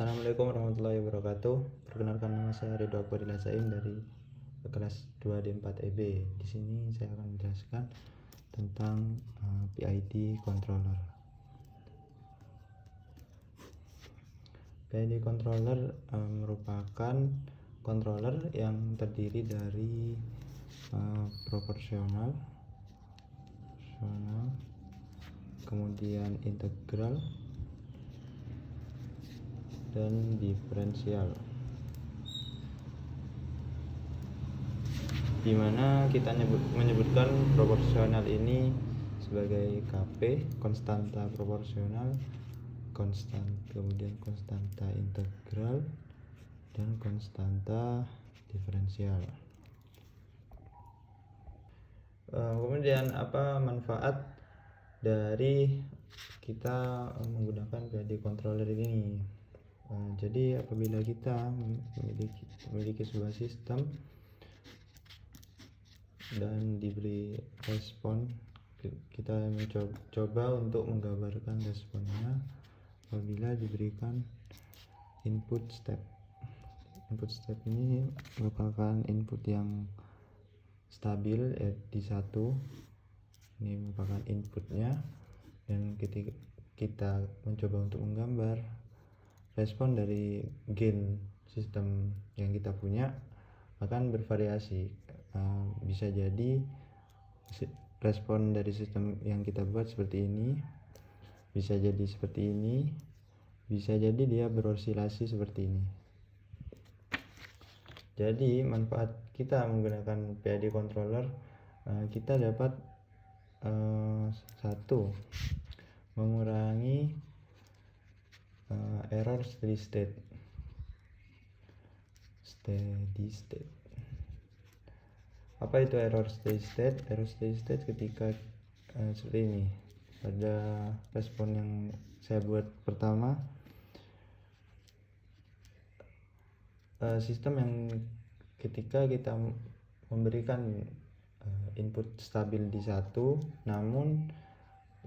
Assalamualaikum warahmatullahi wabarakatuh. Perkenalkan, nama saya Ridho Akbaril Zain dari kelas 2 D4 EB. Di sini saya akan menjelaskan tentang PID controller. PID controller merupakan controller yang terdiri dari proporsional, kemudian integral, dan diferensial, dimana kita menyebutkan proporsional ini sebagai KP, konstanta proporsional, kemudian konstanta integral, dan konstanta diferensial. Kemudian apa manfaat dari kita menggunakan PID controller ini? Jadi apabila kita memiliki sebuah sistem dan diberi respon, kita mencoba untuk menggambarkan responnya apabila diberikan input step. Input step ini merupakan input yang stabil, di satu. Ini merupakan inputnya, dan ketika kita mencoba untuk menggambar respon dari gain sistem yang kita punya akan bervariasi. Bisa jadi respon dari sistem yang kita buat seperti ini, bisa jadi seperti ini, bisa jadi dia berosilasi seperti ini. Jadi manfaat kita menggunakan PID controller, kita dapat satu, mengurangi error steady state. Apa itu error steady state? Error steady state ketika seperti ini. Pada respon yang saya buat pertama, sistem yang ketika kita memberikan input stabil di satu, namun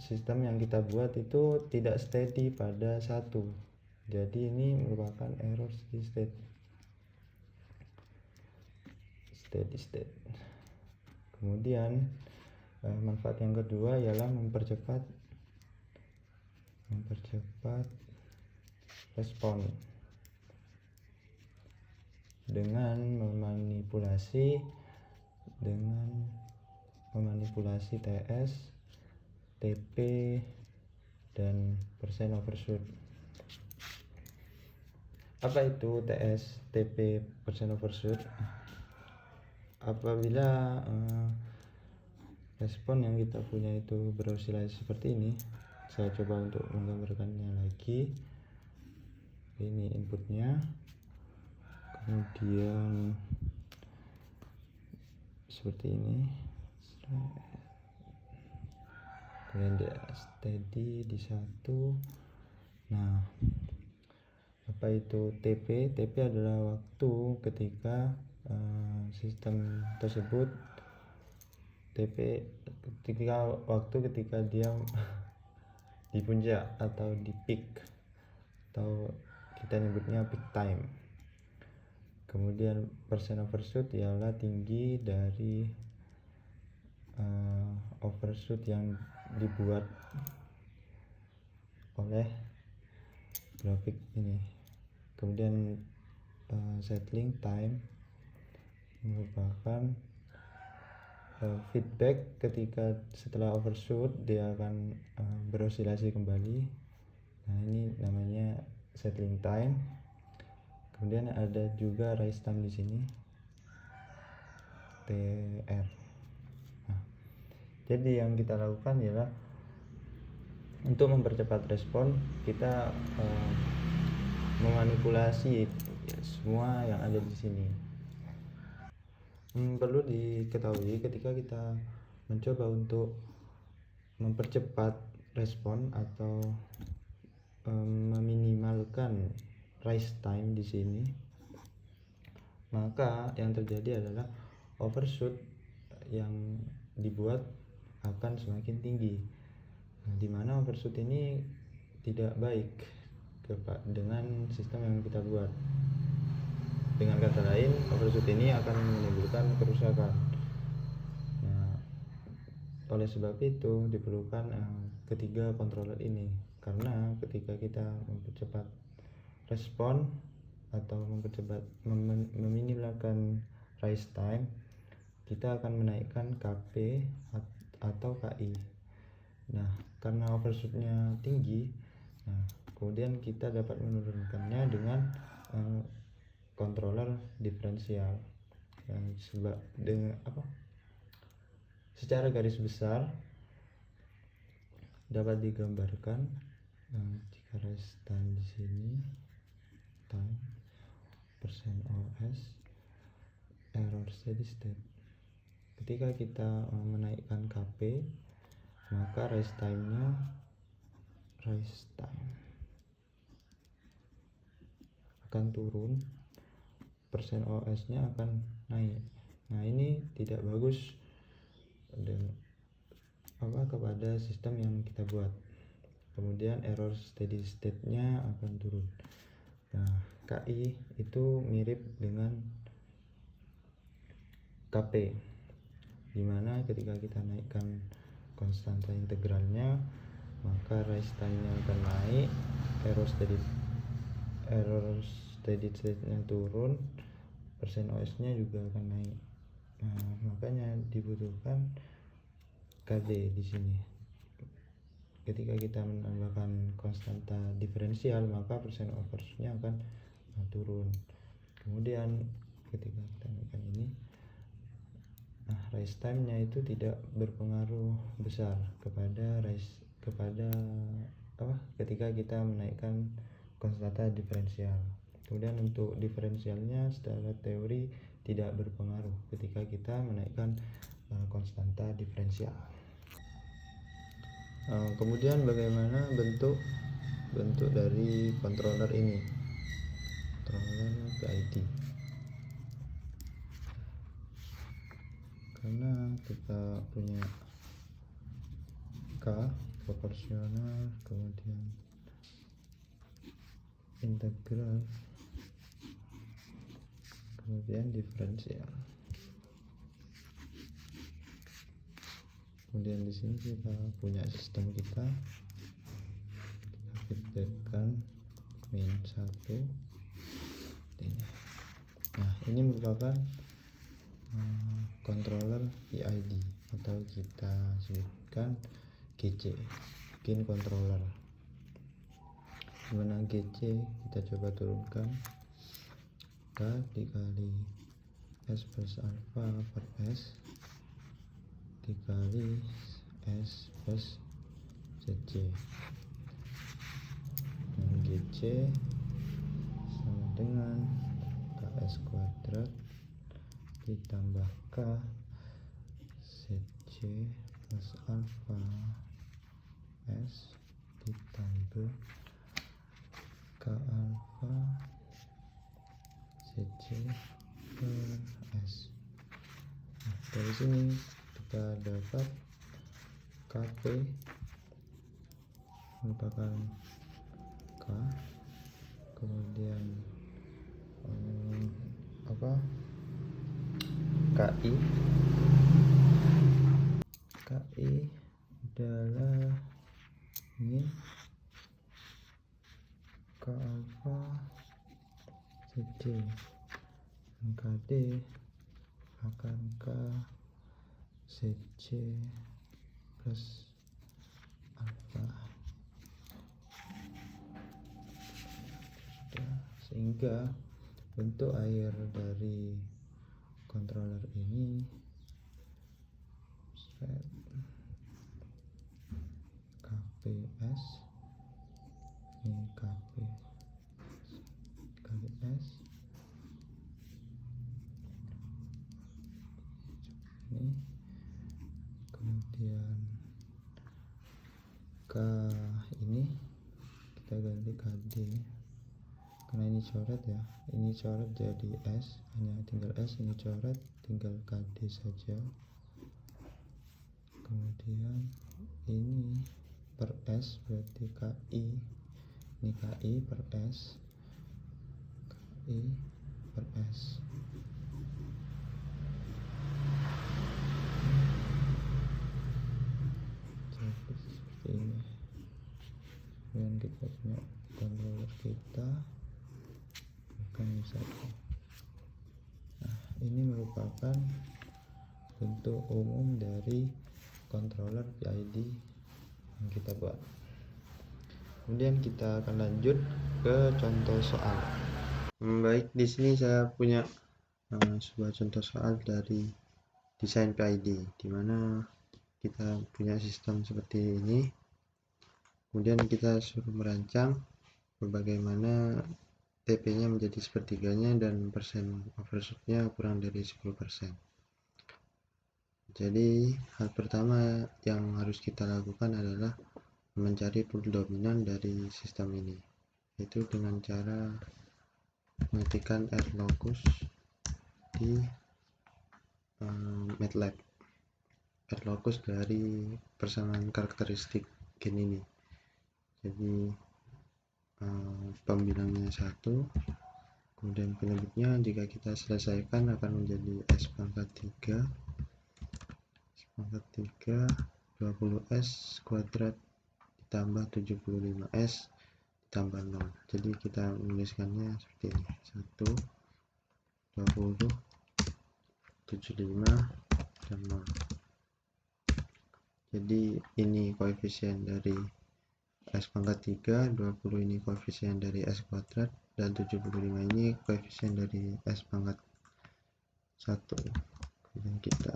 sistem yang kita buat itu tidak steady pada satu. Jadi ini merupakan error steady state. Kemudian manfaat yang kedua ialah mempercepat respon dengan memanipulasi TS, TP, dan percent overshoot. Apa itu TS, TP, percent overshoot? Apabila respon yang kita punya itu berosilasi seperti ini, saya coba untuk menggambarkannya lagi. Ini inputnya, kemudian seperti ini, kemudian dia steady di satu. Nah, apa itu TP? TP adalah waktu ketika sistem tersebut, TP ketika dia di puncak atau di peak, atau kita nyebutnya peak time. Kemudian percent overshoot ialah tinggi dari overshoot yang dibuat oleh grafik ini. Kemudian settling time merupakan feedback ketika setelah overshoot dia akan berosilasi kembali. Nah, ini namanya settling time. Kemudian ada juga rise time di sini, TR. Nah, jadi yang kita lakukan ialah untuk mempercepat respon, kita memanipulasi semua yang ada di sini. Perlu diketahui ketika kita mencoba untuk mempercepat respon atau meminimalkan rise time di sini, maka yang terjadi adalah overshoot yang dibuat akan semakin tinggi. Nah, di mana overshoot ini tidak baik. dengan sistem yang kita buat. Dengan kata lain, overshoot ini akan menimbulkan kerusakan. Nah, oleh sebab itu diperlukan ketiga controller ini, karena ketika kita mempercepat respon atau meminimalkan rise time, kita akan menaikkan KP atau KI. Nah, karena overshootnya tinggi, kemudian kita dapat menurunkannya dengan controller diferensial. Secara garis besar dapat digambarkan jika rise time di sini time %OS error steady state. Ketika kita menaikkan KP, maka rise time akan turun, %OS nya akan naik. Nah, ini tidak bagus kepada sistem yang kita buat. Kemudian error steady state nya akan turun. Nah, KI itu mirip dengan KP, dimana ketika kita naikkan konstanta integralnya, maka rise time nya akan naik, error steady state nya turun, %OS nya juga akan naik. Nah, makanya dibutuhkan KD di sini. Ketika kita menambahkan konstanta diferensial, maka %OS nya akan turun. Kemudian ketika kita naikkan ini, rise time nya itu tidak berpengaruh besar ketika kita menaikkan konstanta diferensial. Kemudian untuk diferensialnya secara teori tidak berpengaruh ketika kita menaikkan konstanta diferensial. Kemudian bagaimana bentuk dari controller ini? Controller PID. Karena kita punya K proporsional, kemudian integral, kemudian diferensial. Kemudian di sini kita punya sistem kita feedbackkan -1 ini. Nah, ini merupakan controller PID atau kita sebutkan GC, gain controller. Dimana GC kita coba turunkan K dikali S plus alpha per S dikali S plus ZC. GC sama dengan KS kuadrat ditambah K ZC plus alpha S ditambah K alpha ZC per S. Nah, dari sini kita dapat KP merupakan K, kemudian KI adalah ini K alpha ZC, dan KD akan K ZC plus alpha. Sehingga bentuk akhir dari controller ini KPS, ini KP kali S, ini kemudian K ini kita ganti KD, karena ini coret ya, ini coret jadi S, hanya tinggal S, ini coret tinggal KD saja. Kemudian ini per S berarti KI ini KI per S, KI per S. Jadi seperti ini. Kemudian kita punya controller kita akan satu. Nah, ini merupakan bentuk umum dari controller PID yang kita buat. Kemudian kita akan lanjut ke contoh soal. Baik, di sini saya punya sebuah contoh soal dari desain PID, di mana kita punya sistem seperti ini. Kemudian kita suruh merancang bagaimana TP-nya menjadi sepertiganya dan persen overshoot-nya kurang dari 10%. Jadi hal pertama yang harus kita lakukan adalah mencari pool dominan dari sistem ini, yaitu dengan cara mengetikkan rlocus di MATLAB, rlocus dari persamaan karakteristik gen ini. Jadi pembilangnya 1, kemudian penyebutnya jika kita selesaikan akan menjadi S pangkat 3 20S kuadrat ditambah 75S ditambah 0. Jadi kita menuliskannya seperti ini: 1, 20, 75 dan 0. Jadi ini koefisien dari S pangkat 3, 20 ini koefisien dari S kuadrat, dan 75 ini koefisien dari S pangkat 1. Kemudian kita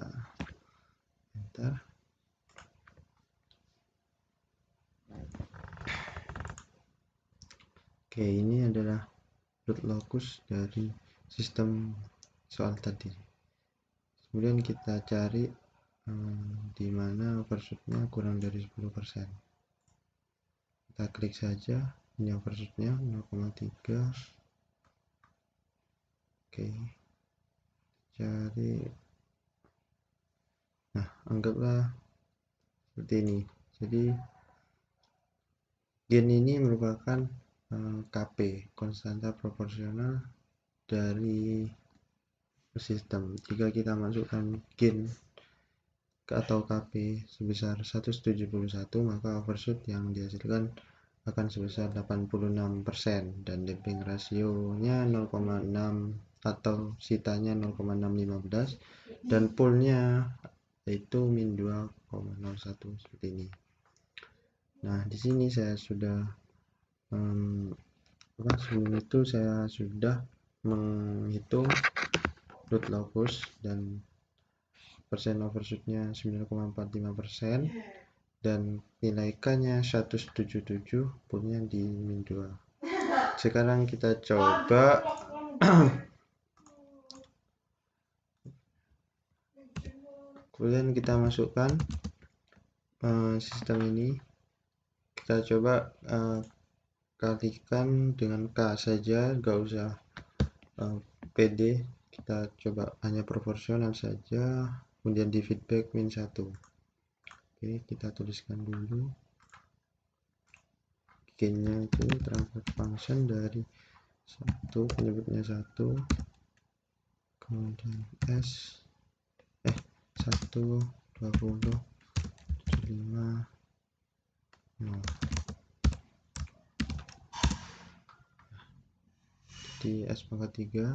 enter. Oke, ini adalah root locus dari sistem soal tadi. Kemudian kita cari di mana overshoot-nya kurang dari 10%. Kita klik saja, ini overshoot-nya 0,3. Oke, cari. Nah, anggaplah seperti ini. Jadi gen ini merupakan KP, konstanta proporsional dari sistem. Jika kita masukkan gen atau KP sebesar 171, maka overshoot yang dihasilkan akan sebesar 86% dan damping rasionya 0,6 atau sitanya 0,615 dan poolnya yaitu min 2,01 seperti ini. Nah, di sini saya sudah sebelum itu saya sudah menghitung root locus dan persen overshootnya 9,45% dan nilai K-nya 177, poolnya di min 2. Sekarang kita coba kemudian kita masukkan sistem ini, kita coba kalikan dengan K saja, gak usah PD, kita coba hanya proporsional saja, kemudian di feedback min 1. Oke, kita tuliskan dulu gennya itu transfer function dari 1, penyebutnya 1, kemudian S 1, 20, 75, 0. Di S pangkat 3,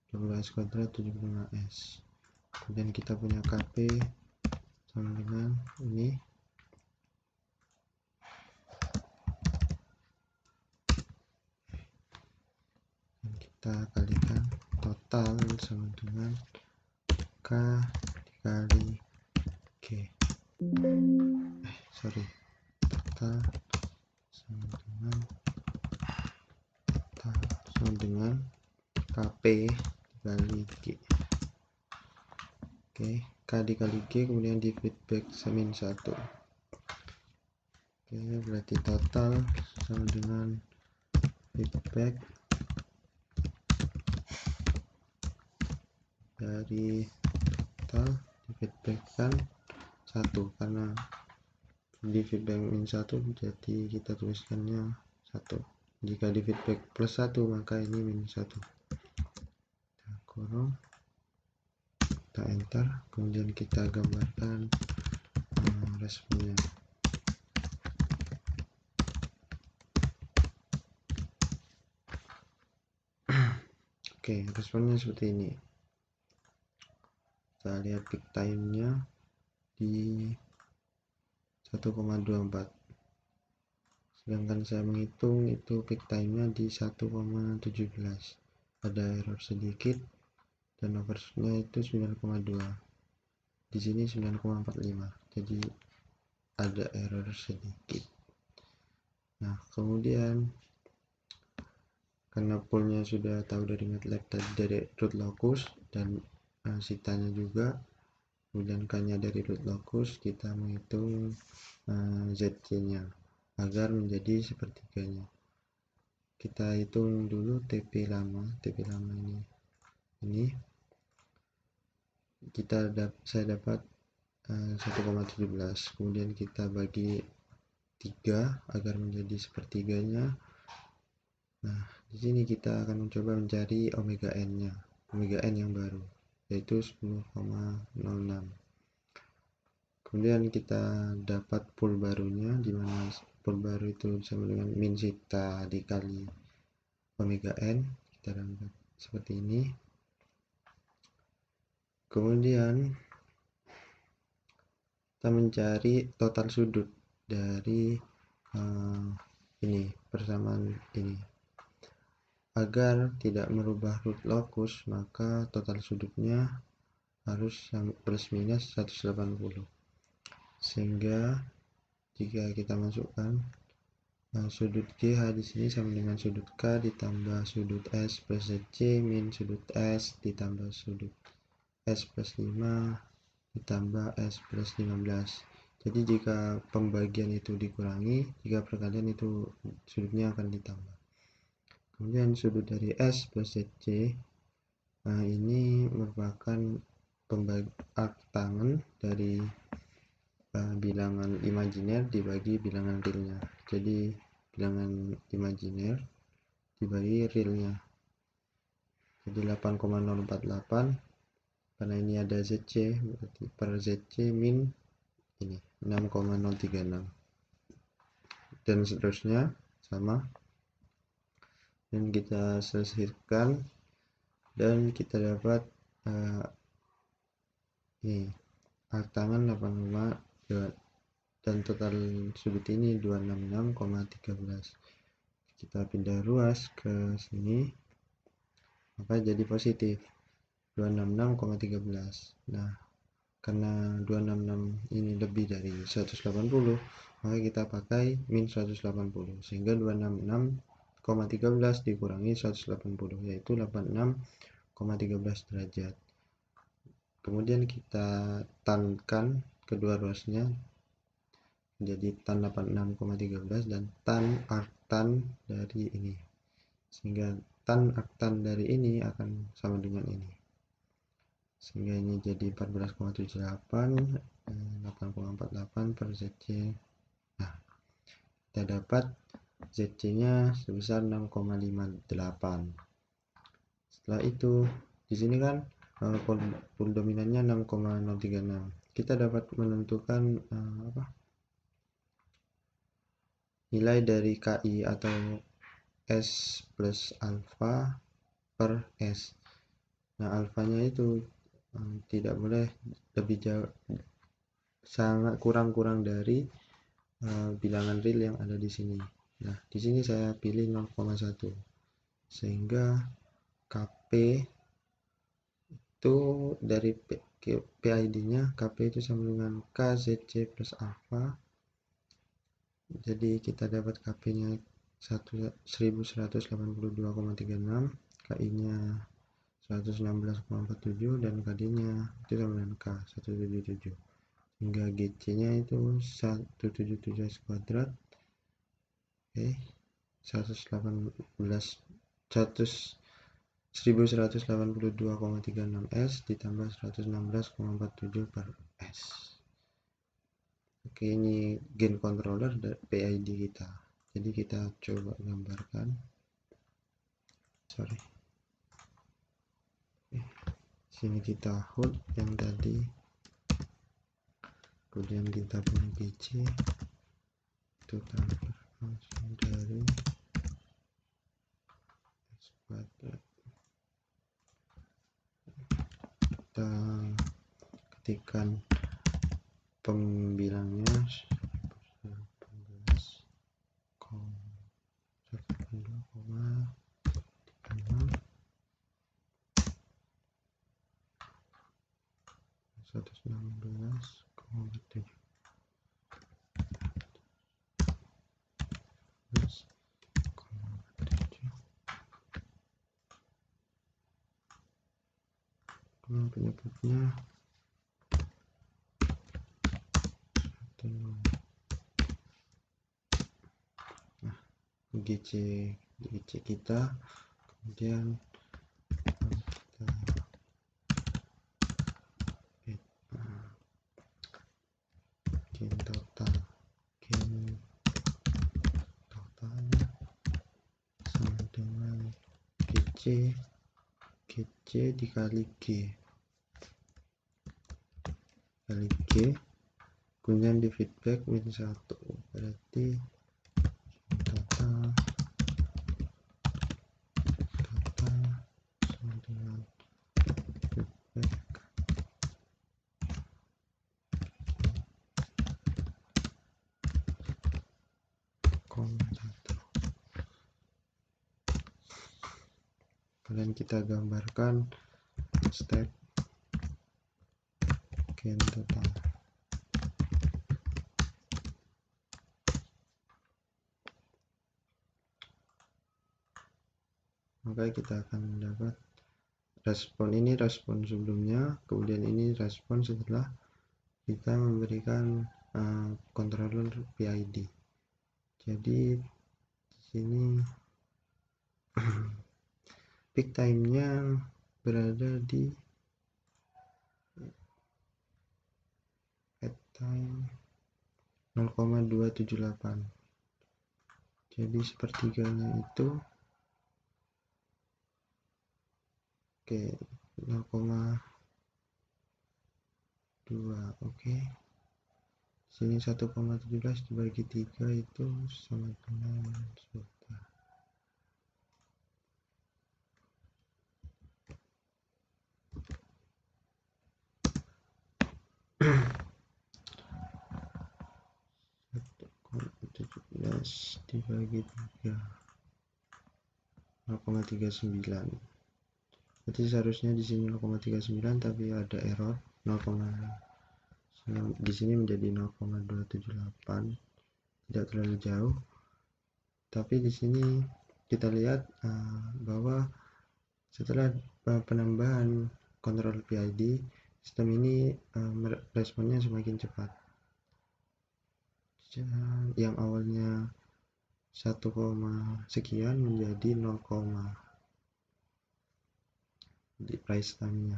12S kuadrat, 75S. Kemudian kita punya KP sama dengan ini. Dan kita kalikan total sama dengan K dikali G. Total sama dengan KP dikali G. Oke, K dikali G kemudian di feedback min 1. Oke, berarti total sama dengan feedback dari total di feedbackkan 1 karena di feedback min 1, jadi kita tuliskannya 1. Jika di feedback plus 1 maka ini minus 1. Kita kurung, kita enter, kemudian kita gambarkan responnya. Oke, responnya seperti ini. Kita lihat peak time-nya di 1,24, sedangkan saya menghitung itu peak time-nya di 1,17. Ada error sedikit dan overshoot-nya itu 9,2. Di sini 9,45. Jadi ada error sedikit. Nah, kemudian karena poolnya sudah tahu dari MATLAB tadi, dari root locus dan sitanya juga, kemudian K-nya dari root locus, kita menghitung ZC-nya agar menjadi sepertiganya. Kita hitung dulu TP lama ini saya dapat 1,17, kemudian kita bagi 3 agar menjadi sepertiganya. Nah, di sini kita akan mencoba mencari omega n-nya, omega n yang baru, yaitu 10,06. Kemudian kita dapat pool barunya, di mana pool baru itu sama dengan min zeta dikali omega n. Kita dapat seperti ini. Kemudian kita mencari total sudut dari ini persamaan ini. Agar tidak merubah root locus, maka total sudutnya harus plus minus 180. Sehingga jika kita masukkan sudut GH di sini sama dengan sudut K ditambah sudut S plus ZC min sudut S ditambah sudut S plus 5 ditambah S plus 15. Jadi jika pembagian itu dikurangi, jika perkalian itu sudutnya akan ditambah. Kemudian sudut dari S plus ZC ini merupakan arctangen dari bilangan imajiner dibagi bilangan realnya. Jadi bilangan imajiner dibagi realnya. Jadi 8,048, karena ini ada ZC, berarti per ZC min ini 6,036 dan seterusnya sama. Dan kita selesaikan dan kita dapat ini arctangen 85 dan total sudut ini 266,13. Kita pindah ruas ke sini, maka jadi positif 266,13. Nah, karena 266 ini lebih dari 180, maka kita pakai min 180, sehingga 266,13 dikurangi 180, yaitu 86,13 derajat. Kemudian kita tankan kedua ruasnya jadi tan 86,13 dan tan arctan dari ini, sehingga tan arctan dari ini akan sama dengan ini, sehingga ini jadi 14,78 8,48 per ZC. Nah, kita dapat ZC nya sebesar 6,58. Setelah itu di sini kan pool dominannya 6,036. Kita dapat menentukan nilai dari KI atau S plus alfa per S. Nah, alfanya itu tidak boleh lebih jauh, sangat kurang dari bilangan real yang ada di sini. Nah, di sini saya pilih 0,1, sehingga KP itu dari PID-nya, KP itu sama dengan KZC plus alfa. Jadi kita dapat KP-nya 1182,36, KI-nya 116,47 dan KD-nya itu sama dengan K 177. Hingga GC-nya itu 177 kuadrat. Oke. 1182,36 S ditambah 116,47 per S. Oke, ini gain controller dari PID kita. Jadi kita coba gambarkan. Sini kita hold yang tadi, kemudian kita punya PC itu transfer langsung dari export. Kita ketikkan pembilangnya 18,126,36 116,7 penyebabnya 1. Nah, GC kita, kemudian kita gain totalnya sama dengan GC dikali G kemudian di feedback min 1, berarti total sama dengan feedback koma 1. Kemudian kita gambarkan step gain total. Maka kita akan mendapat respon ini, respon sebelumnya, kemudian ini respon setelah kita memberikan controller PID. Jadi di sini peak time-nya berada di at time 0,278. Jadi sepertiganya itu 0,2. Oke. Sini 1,17 dibagi 3 itu sama dengan 1. Dibagi 3 0,39. Berarti seharusnya di sini 0,39 tapi ada error 0, di sini menjadi 0,278, tidak terlalu jauh. Tapi di sini kita lihat bahwa setelah penambahan kontrol PID, sistem ini responnya semakin cepat. Yang awalnya 1, sekian menjadi 0, di price time-nya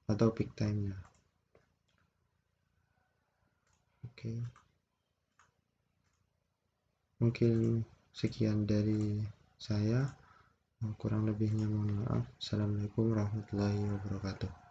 atau peak time-nya. Oke. Mungkin sekian dari saya. Kurang lebihnya mohon maaf. Assalamualaikum warahmatullahi wabarakatuh.